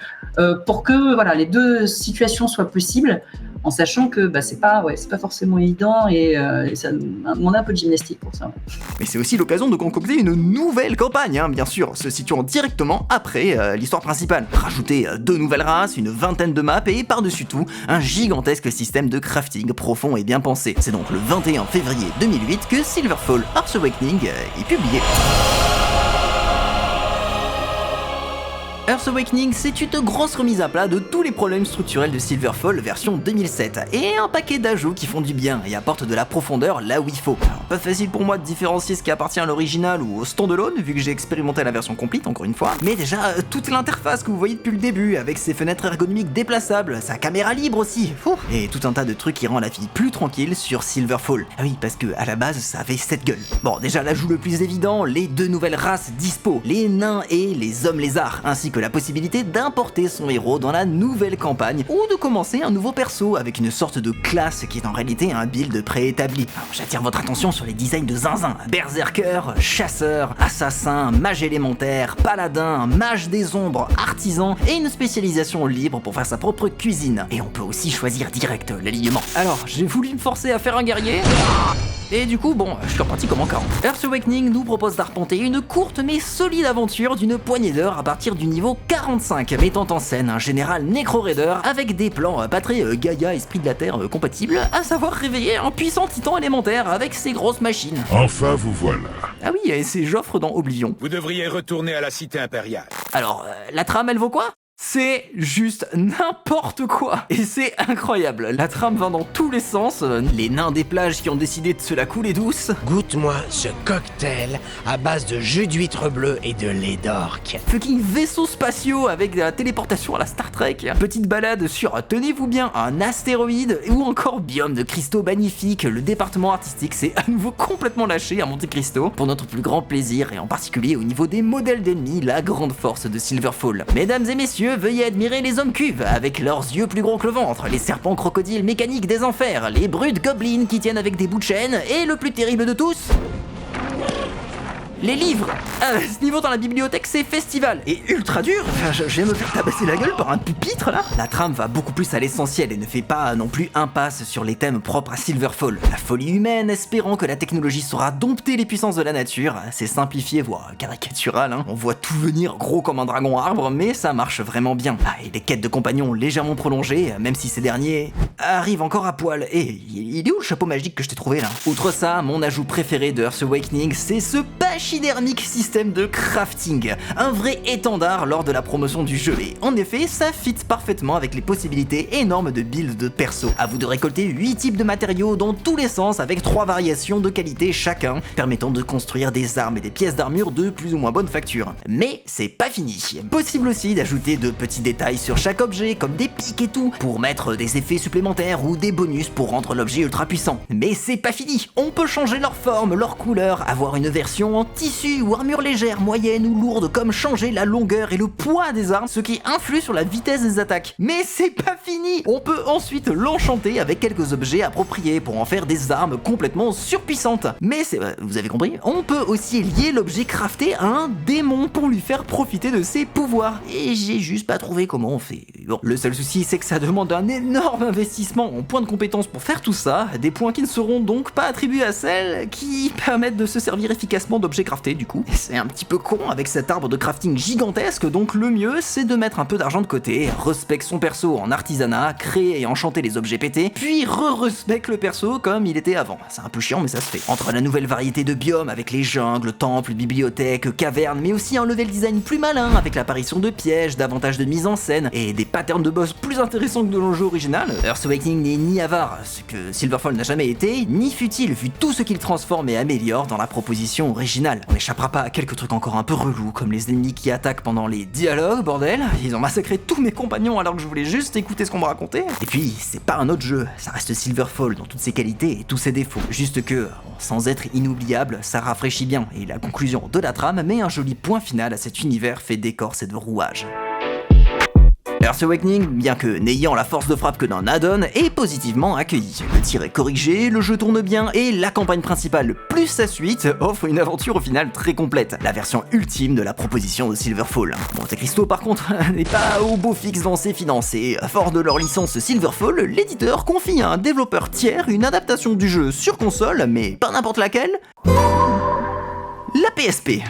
pour que les deux situations soient possibles, en sachant que c'est pas forcément évident, et ça demande un peu de gymnastique pour ça. Mais c'est aussi l'occasion de concocter une nouvelle campagne, bien sûr, se situant directement après l'histoire principale. Rajouter 2 nouvelles races, une vingtaine de maps et par-dessus tout, un gigantesque système de crafting profond et bien pensé. C'est donc le 21 février 2008 que Silverfall Earth Awakening est publié. Earth Awakening, c'est une grosse remise à plat de tous les problèmes structurels de Silverfall version 2007, et un paquet d'ajouts qui font du bien et apportent de la profondeur là où il faut. Alors, pas facile pour moi de différencier ce qui appartient à l'original ou au standalone, vu que j'ai expérimenté la version complète encore une fois, mais déjà, toute l'interface que vous voyez depuis le début, avec ses fenêtres ergonomiques déplaçables, sa caméra libre aussi, et tout un tas de trucs qui rend la vie plus tranquille sur Silverfall. Ah oui, parce que à la base, ça avait cette gueule. Bon, déjà l'ajout le plus évident, les 2 nouvelles races dispo, les nains et les hommes lézards, ainsi que la possibilité d'importer son héros dans la nouvelle campagne ou de commencer un nouveau perso avec une sorte de classe qui est en réalité un build préétabli. Alors, j'attire votre attention sur les designs de zinzin: berserker, chasseur, assassin, mage élémentaire, paladin, mage des ombres, artisan et une spécialisation libre pour faire sa propre cuisine. Et on peut aussi choisir direct l'alignement. Alors, j'ai voulu me forcer à faire un guerrier. Et du coup, je suis reparti comme en 40. Earth Awakening nous propose d'arpenter une courte mais solide aventure d'une poignée d'heures à partir du niveau 45, mettant en scène un général Necro-Raider avec des plans pas très Gaïa Esprit de la Terre compatibles, à savoir réveiller un puissant titan élémentaire avec ses grosses machines. Enfin vous voilà. Ah oui, et c'est Joffre dans Oblivion. Vous devriez retourner à la cité impériale. Alors, la trame elle vaut quoi ? C'est juste n'importe quoi. Et c'est incroyable. La trame va dans tous les sens. Les nains des plages qui ont décidé de se la couler douce. Goûte-moi ce cocktail à base de jus d'huître bleue et de lait d'orque. Fucking vaisseaux spatiaux avec de la téléportation à la Star Trek. Petite balade sur, tenez-vous bien, un astéroïde. Ou encore biome de cristaux magnifiques. Le département artistique s'est à nouveau complètement lâché à Monte Cristo pour notre plus grand plaisir, et en particulier au niveau des modèles d'ennemis, la grande force de Silverfall. Mesdames et messieurs, veuillez admirer les hommes cuves avec leurs yeux plus gros que le ventre, les serpents crocodiles mécaniques des enfers, les brutes gobelins qui tiennent avec des bouts de chaîne, et le plus terrible de tous, les livres. Ce niveau dans la bibliothèque, c'est festival et ultra dur. Je vais me faire tabasser la gueule par un pupitre là. La trame va beaucoup plus à l'essentiel et ne fait pas non plus impasse sur les thèmes propres à Silverfall. La folie humaine, espérant que la technologie saura dompter les puissances de la nature. C'est simplifié, voire caricatural, hein. On voit tout venir gros comme un dragon arbre, mais ça marche vraiment bien. Et les quêtes de compagnons légèrement prolongées, même si ces derniers arrivent encore à poil. Et il est où le chapeau magique que je t'ai trouvé là? Outre ça, mon ajout préféré de Earth Awakening, c'est ce pachydermique système de crafting. Un vrai étendard lors de la promotion du jeu. Et en effet, ça fit parfaitement avec les possibilités énormes de build de perso. À vous de récolter 8 types de matériaux dans tous les sens avec 3 variations de qualité chacun, permettant de construire des armes et des pièces d'armure de plus ou moins bonne facture. Mais c'est pas fini. Possible aussi d'ajouter de petits détails sur chaque objet, comme des pics et tout, pour mettre des effets supplémentaires ou des bonus pour rendre l'objet ultra puissant. Mais c'est pas fini. On peut changer leur forme, leur couleur, avoir une version en tissu ou armure légère, moyenne ou lourde, comme changer la longueur et le poids des armes, ce qui influe sur la vitesse des attaques. Mais c'est pas fini. On peut ensuite l'enchanter avec quelques objets appropriés pour en faire des armes complètement surpuissantes. Mais c'est, vous avez compris, on peut aussi lier l'objet crafté à un démon pour lui faire profiter de ses pouvoirs. Et j'ai juste pas trouvé comment on fait. Bon, le seul souci c'est que ça demande un énorme investissement en points de compétences pour faire tout ça, des points qui ne seront donc pas attribués à celles qui permettent de se servir efficacement d'objets craftés du coup. C'est un petit peu con avec cet arbre de crafting gigantesque, donc le mieux c'est de mettre un peu d'argent de côté, respect son perso en artisanat, créer et enchanter les objets pétés, puis respect le perso comme il était avant. C'est un peu chiant mais ça se fait. Entre la nouvelle variété de biomes avec les jungles, temples, bibliothèques, cavernes, mais aussi un level design plus malin avec l'apparition de pièges, davantage de mise en scène et des patterns de boss plus intéressants que dans le jeu original, Earth Awakening n'est ni avare, ce que Silverfall n'a jamais été, ni futile vu tout ce qu'il transforme et améliore dans la proposition originale. On n'échappera pas à quelques trucs encore un peu relous, comme les ennemis qui attaquent pendant les dialogues, bordel. Ils ont massacré tous mes compagnons alors que je voulais juste écouter ce qu'on me racontait. Et puis, c'est pas un autre jeu, ça reste Silverfall dans toutes ses qualités et tous ses défauts. Juste que, sans être inoubliable, ça rafraîchit bien, et la conclusion de la trame met un joli point final à cet univers fait d'écorce et de rouage. Earth Awakening, bien que n'ayant la force de frappe que d'un add-on, est positivement accueilli. Le tir est corrigé, le jeu tourne bien, et la campagne principale plus sa suite offre une aventure au final très complète, la version ultime de la proposition de Silverfall. Monte Cristo par contre n'est pas au beau fixe dans ses finances, et fort de leur licence Silverfall, l'éditeur confie à un développeur tiers une adaptation du jeu sur console, mais pas n'importe laquelle. La PSP.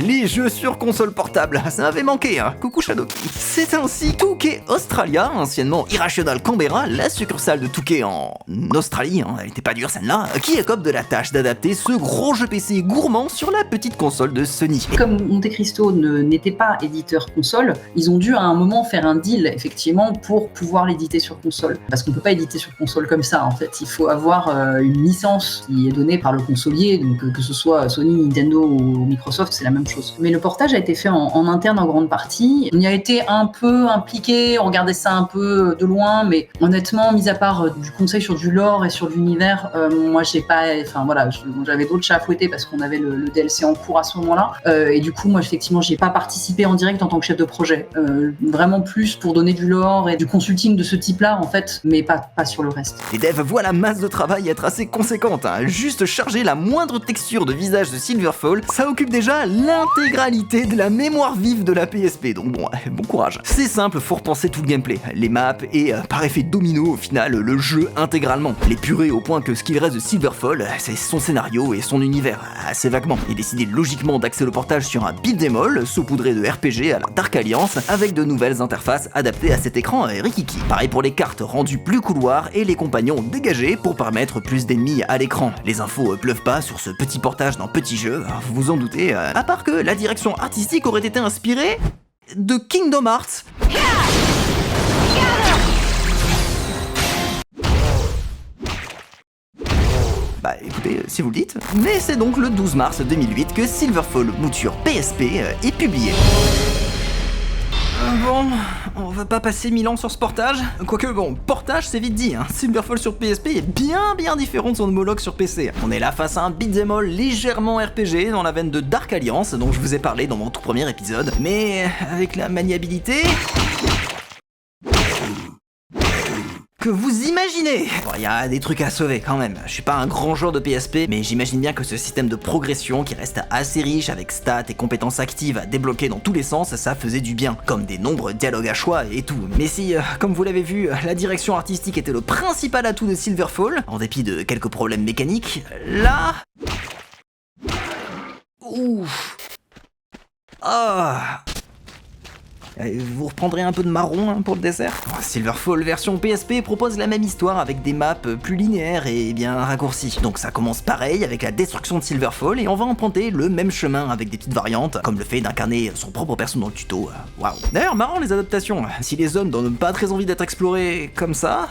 Les jeux sur console portable, ça m'avait manqué, hein. Coucou Shadoki. C'est ainsi 2K Australia, anciennement Irrational Canberra, la succursale de 2K en Australie, hein, elle était pas dure celle-là, qui écope de la tâche d'adapter ce gros jeu PC gourmand sur la petite console de Sony. Comme Monte Cristo n'était pas éditeur console, ils ont dû à un moment faire un deal, effectivement, pour pouvoir l'éditer sur console. Parce qu'on peut pas éditer sur console comme ça, en fait. Il faut avoir une licence qui est donnée par le consolier, donc que ce soit Sony, Nintendo ou Microsoft, c'est la même chose. Mais le portage a été fait en interne en grande partie. On y a été un peu impliqué, on regardait ça un peu de loin, mais honnêtement, mis à part du conseil sur du lore et sur l'univers, moi j'ai pas, enfin voilà, j'avais d'autres chats à fouetter parce qu'on avait le DLC en cours à ce moment-là, et du coup moi effectivement j'ai pas participé en direct en tant que chef de projet, vraiment plus pour donner du lore et du consulting de ce type-là en fait, mais pas sur le reste. Les devs voient la masse de travail être assez conséquente, hein. Juste charger la moindre texture de visage de Silverfall, ça occupe déjà l'intégralité de la mémoire vive de la PSP, donc bon courage. C'est simple, faut repenser tout le gameplay, les maps et par effet domino au final le jeu intégralement. L'épurer au point que ce qu'il reste de Silverfall, c'est son scénario et son univers, assez vaguement. Et décider logiquement d'axer le portage sur un beat'em all, saupoudré de RPG à la Dark Alliance, avec de nouvelles interfaces adaptées à cet écran rikiki. Pareil pour les cartes rendues plus couloirs et les compagnons dégagés pour permettre plus d'ennemis à l'écran. Les infos pleuvent pas sur ce petit portage d'un petit jeu, vous vous en doutez, à part que la direction artistique aurait été inspirée de Kingdom Hearts. Bah écoutez, si vous le dites. Mais c'est donc le 12 mars 2008 que Silverfall mouture PSP est publié. Bon, on va pas passer 1000 ans sur ce portage. Quoique bon, portage c'est vite dit, hein. Silverfall sur PSP est bien différent de son homologue sur PC. On est là face à un beat'em all légèrement RPG dans la veine de Dark Alliance dont je vous ai parlé dans mon tout premier épisode, mais avec la maniabilité que vous imaginez. Bon, il y a des trucs à sauver quand même. Je suis pas un grand joueur de PSP, mais j'imagine bien que ce système de progression qui reste assez riche avec stats et compétences actives à débloquer dans tous les sens, ça faisait du bien, comme des nombres, dialogues à choix et tout. Mais si, comme vous l'avez vu, la direction artistique était le principal atout de Silverfall, en dépit de quelques problèmes mécaniques, là... Ouf. Ah. Vous reprendrez un peu de marron pour le dessert. Silverfall version PSP propose la même histoire avec des maps plus linéaires et bien raccourcies. Donc ça commence pareil avec la destruction de Silverfall et on va emprunter le même chemin avec des petites variantes, comme le fait d'incarner son propre perso dans le tuto. Waouh. D'ailleurs, marrant les adaptations. Si les zones donnent pas très envie d'être explorées comme ça,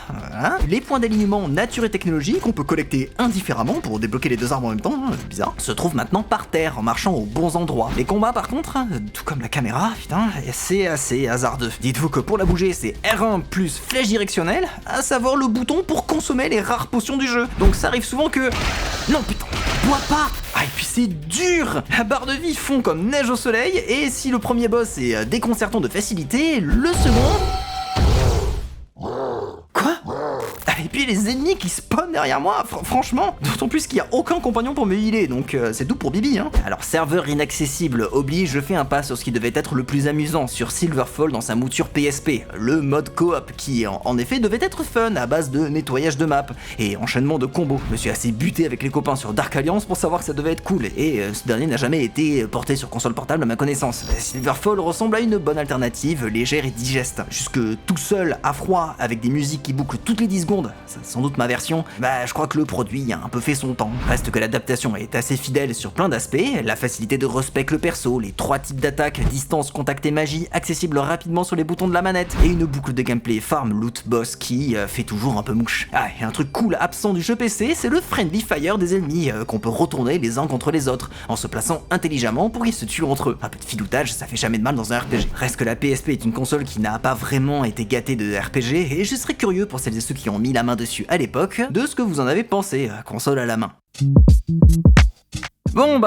les points d'alignement nature et technologie qu'on peut collecter indifféremment pour débloquer les deux arbres en même temps, c'est bizarre, se trouvent maintenant par terre en marchant aux bons endroits. Les combats par contre, tout comme la caméra, putain, c'est assez hasardeux. Dites-vous que pour la bouger, c'est R1 plus flèche directionnelle, à savoir le bouton pour consommer les rares potions du jeu. Donc ça arrive souvent que... Non putain, bois pas. Ah, et puis c'est dur. La barre de vie fond comme neige au soleil, et si le premier boss est déconcertant de facilité, le second... Quoi? Et puis les ennemis qui spawnent derrière moi, franchement, d'autant plus qu'il n'y a aucun compagnon pour me healer, donc c'est tout pour Bibi, hein. Alors serveur inaccessible oblige, je fais un pas sur ce qui devait être le plus amusant sur Silverfall dans sa mouture PSP, le mode coop, qui en effet devait être fun à base de nettoyage de map et enchaînement de combos. Je me suis assez buté avec les copains sur Dark Alliance pour savoir que ça devait être cool, et ce dernier n'a jamais été porté sur console portable à ma connaissance. Silverfall ressemble à une bonne alternative, légère et digeste, jusque tout seul, à froid, avec des musiques qui bouclent toutes les 10 secondes. C'est sans doute ma version, je crois que le produit a un peu fait son temps. Reste que l'adaptation est assez fidèle sur plein d'aspects, la facilité de respect le perso, les 3 types d'attaques, distance, contact et magie, accessibles rapidement sur les boutons de la manette, et une boucle de gameplay farm loot boss qui fait toujours un peu mouche. Ah, et un truc cool absent du jeu PC, c'est le friendly fire des ennemis, qu'on peut retourner les uns contre les autres, en se plaçant intelligemment pour qu'ils se tuent entre eux. Un peu de filoutage, ça fait jamais de mal dans un RPG. Reste que la PSP est une console qui n'a pas vraiment été gâtée de RPG, et je serais curieux pour celles et ceux qui ont mis la main dessus à l'époque, de ce que vous en avez pensé, console à la main. Bon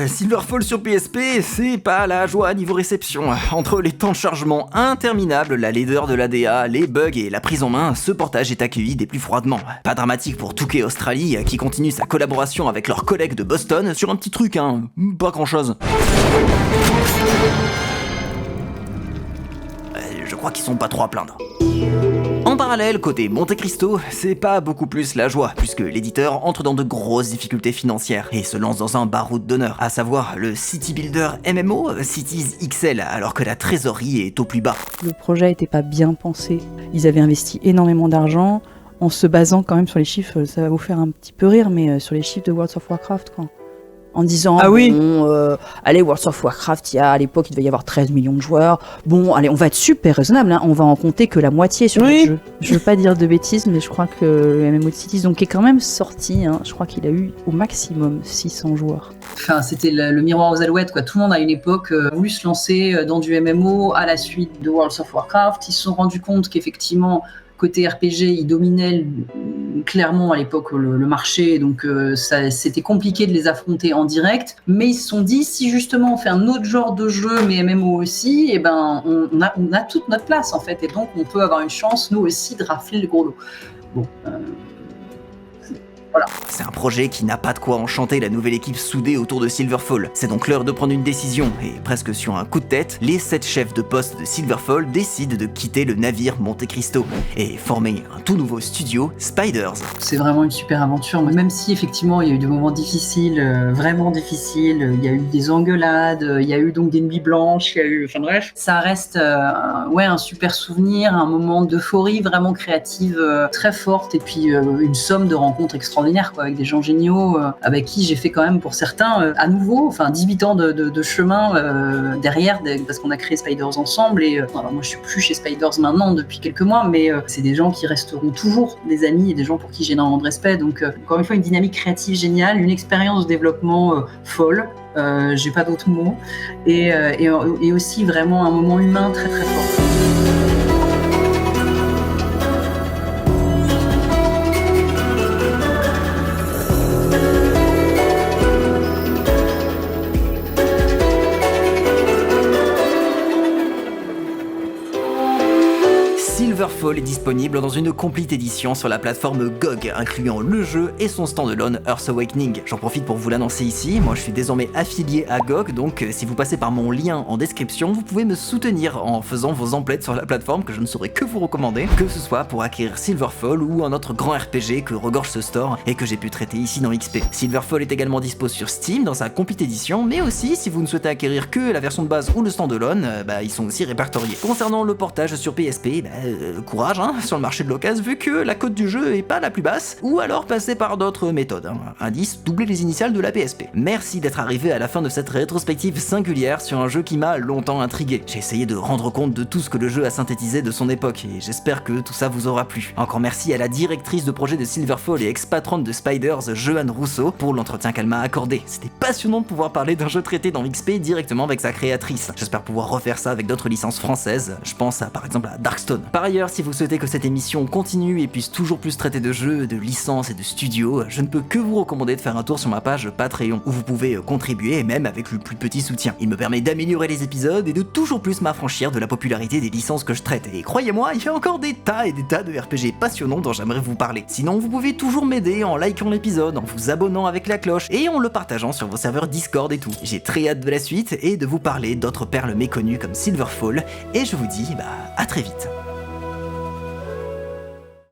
Silverfall sur PSP, c'est pas la joie niveau réception. Entre les temps de chargement interminables, la laideur de l'ADA, les bugs et la prise en main, ce portage est accueilli des plus froidement. Pas dramatique pour 2K Australie, qui continue sa collaboration avec leurs collègues de Boston sur un petit truc, pas grand chose. Je crois qu'ils sont pas trop à plaindre. En parallèle, côté Monte Cristo, c'est pas beaucoup plus la joie, puisque l'éditeur entre dans de grosses difficultés financières et se lance dans un baroud d'honneur, à savoir le City Builder MMO Cities XL, alors que la trésorerie est au plus bas. Le projet était pas bien pensé. Ils avaient investi énormément d'argent en se basant quand même sur les chiffres, ça va vous faire un petit peu rire, mais sur les chiffres de World of Warcraft, quoi. En disant, allez, World of Warcraft, à l'époque, il devait y avoir 13 millions de joueurs. Bon, allez, on va être super raisonnable, on va en compter que la moitié sur le jeu. Je veux pas dire de bêtises, mais je crois que le MMO de Cities, donc, est quand même sorti, je crois qu'il a eu au maximum 600 joueurs. Enfin, c'était le miroir aux alouettes, quoi. Tout le monde à une époque voulu se lancer dans du MMO à la suite de World of Warcraft. Ils se sont rendus compte qu'effectivement, côté RPG, ils dominaient clairement à l'époque le marché, donc c'était compliqué de les affronter en direct. Mais ils se sont dit, si justement on fait un autre genre de jeu, mais MMO aussi, et on a toute notre place en fait, et donc on peut avoir une chance, nous aussi, de rafler le gros lot. Bon, voilà. C'est un projet qui n'a pas de quoi enchanter la nouvelle équipe soudée autour de Silverfall. C'est donc l'heure de prendre une décision, et presque sur un coup de tête, les 7 chefs de poste de Silverfall décident de quitter le navire Monte Cristo et former un tout nouveau studio, Spiders. C'est vraiment une super aventure, même si effectivement il y a eu des moments difficiles, vraiment difficiles, il y a eu des engueulades, il y a eu donc des nuits blanches, il y a eu... Enfin bref, ça reste un super souvenir, un moment d'euphorie vraiment créative, très forte, et puis une somme de rencontres extraordinaires, quoi, avec des gens géniaux, avec qui j'ai fait quand même pour certains à nouveau, 18 ans de chemin derrière, parce qu'on a créé Spiders ensemble, et alors moi je suis plus chez Spiders maintenant depuis quelques mois, mais c'est des gens qui resteront toujours des amis et des gens pour qui j'ai énormément de respect, donc encore une fois une dynamique créative géniale, une expérience de développement folle, j'ai pas d'autres mots, et aussi vraiment un moment humain très très fort. Silverfall est disponible dans une complete édition sur la plateforme GOG, incluant le jeu et son standalone Earth Awakening. J'en profite pour vous l'annoncer ici, moi je suis désormais affilié à GOG, donc si vous passez par mon lien en description, vous pouvez me soutenir en faisant vos emplettes sur la plateforme que je ne saurais que vous recommander, que ce soit pour acquérir Silverfall ou un autre grand RPG que regorge ce store et que j'ai pu traiter ici dans XP. Silverfall est également dispo sur Steam dans sa complete édition, mais aussi si vous ne souhaitez acquérir que la version de base ou le standalone, ils sont aussi répertoriés. Concernant le portage sur PSP, courage sur le marché de l'occasion, vu que la cote du jeu est pas la plus basse, ou alors passer par d'autres méthodes. Indice, doubler les initiales de la PSP. Merci d'être arrivé à la fin de cette rétrospective singulière sur un jeu qui m'a longtemps intrigué. J'ai essayé de rendre compte de tout ce que le jeu a synthétisé de son époque, et j'espère que tout ça vous aura plu. Encore merci à la directrice de projet de Silverfall et ex-patronne de Spiders, Joanne Rousseau, pour l'entretien qu'elle m'a accordé. C'était passionnant de pouvoir parler d'un jeu traité dans XP directement avec sa créatrice. J'espère pouvoir refaire ça avec d'autres licences françaises, je pense par exemple à Darkstone. Par ailleurs, si vous souhaitez que cette émission continue et puisse toujours plus traiter de jeux, de licences et de studios, je ne peux que vous recommander de faire un tour sur ma page Patreon, où vous pouvez contribuer, même avec le plus petit soutien. Il me permet d'améliorer les épisodes et de toujours plus m'affranchir de la popularité des licences que je traite. Et croyez-moi, il y a encore des tas et des tas de RPG passionnants dont j'aimerais vous parler. Sinon, vous pouvez toujours m'aider en likant l'épisode, en vous abonnant avec la cloche et en le partageant sur vos serveurs Discord et tout. J'ai très hâte de la suite et de vous parler d'autres perles méconnues comme Silverfall, et je vous dis à très vite.